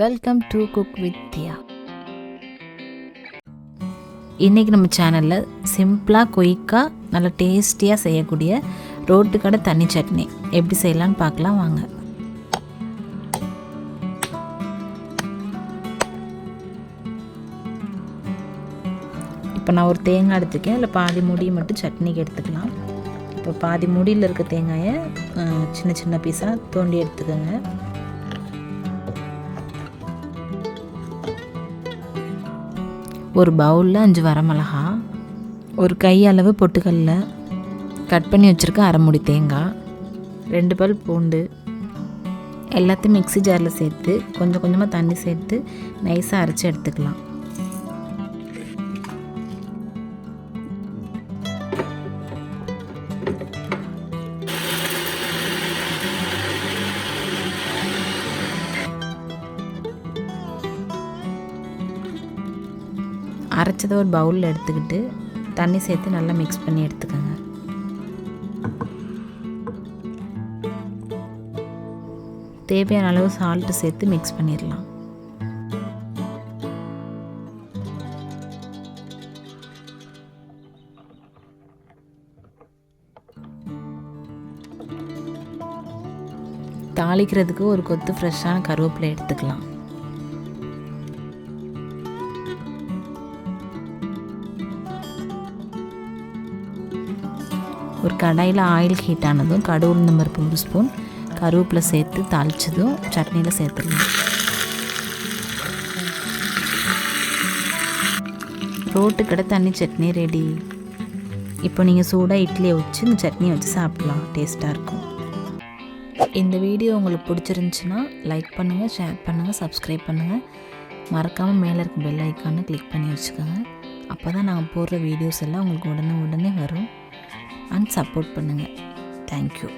Welcome to cook with தியா. இன்றைக்கி நம்ம சேனலில் சிம்பிளாக குயிக்காக நல்லா டேஸ்டியாக செய்யக்கூடிய ரோட்டு கடை தண்ணி சட்னி எப்படி செய்யலான்னு பார்க்கலாம் வாங்க. இப்போ நான் ஒரு தேங்காய் எடுத்துக்கேன், இல்லை பாதி மூடி மட்டும் சட்னிக்கு எடுத்துக்கலாம். இப்போ பாதி மூடியில் இருக்க தேங்காயை சின்ன சின்ன பீஸாக தோண்டி எடுத்துக்கோங்க. ஒரு பவுலில் 5 வரமிளகா, ஒரு கையளவு பொட்டுக்கல்ல, கட் பண்ணி வச்சுருக்க அரை மூடி தேங்காய், 2 பல் பூண்டு எல்லாத்தையும் மிக்ஸி ஜாரில் சேர்த்து கொஞ்சம் கொஞ்சமாக தண்ணி சேர்த்து நைஸாக அரைச்சி எடுத்துக்கலாம். அரைச்சதை ஒரு பவுலில் எடுத்துக்கிட்டு தண்ணி சேர்த்து நல்லா மிக்ஸ் பண்ணி எடுத்துக்கோங்க. தேவையான அளவு சால்ட்டு சேர்த்து மிக்ஸ் பண்ணிடலாம். தாளிக்கிறதுக்கு ஒரு கொத்து ஃப்ரெஷ்ஷான கருவேப்பிலை எடுத்துக்கலாம். ஒரு கடாயில் ஆயில் ஹீட் ஆனதும் கடுகு உளுந்தம் பருப்பு 1 ஸ்பூன், கருவேப்பிலை சேர்த்து தாளித்ததும் சட்னியில் சேர்த்துக்கலாம். ரோட்டு கடை தண்ணி சட்னி ரெடி. இப்போ நீங்கள் சூடாக இட்லியை வச்சு இந்த சட்னியை வச்சு சாப்பிடலாம், டேஸ்ட்டாக இருக்கும். இந்த வீடியோ உங்களுக்கு பிடிச்சிருந்துச்சுன்னா லைக் பண்ணுங்கள், ஷேர் பண்ணுங்கள், சப்ஸ்கிரைப் பண்ணுங்கள். மறக்காமல் மேலே இருக்க பெல் ஐக்கானை கிளிக் பண்ணி வச்சுக்கோங்க. அப்போ தான் நாங்கள் போடுற வீடியோஸ் எல்லாம் உங்களுக்கு உடனே வரும். அண்ட் சப்போர்ட் பண்ணுங்கள். தேங்க்யூ.